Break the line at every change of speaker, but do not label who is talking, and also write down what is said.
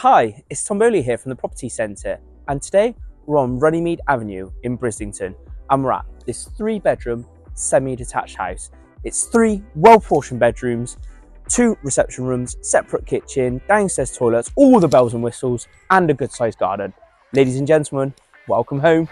Hi, it's Tom Bowley here from the Property Centre, and today we're on Runnymead Avenue in Brislington, and we're at this 3-bedroom semi-detached house. It's 3 well-portioned bedrooms, 2 reception rooms, separate kitchen, downstairs toilets, all the bells and whistles, and a good-sized garden. Ladies and gentlemen, welcome home.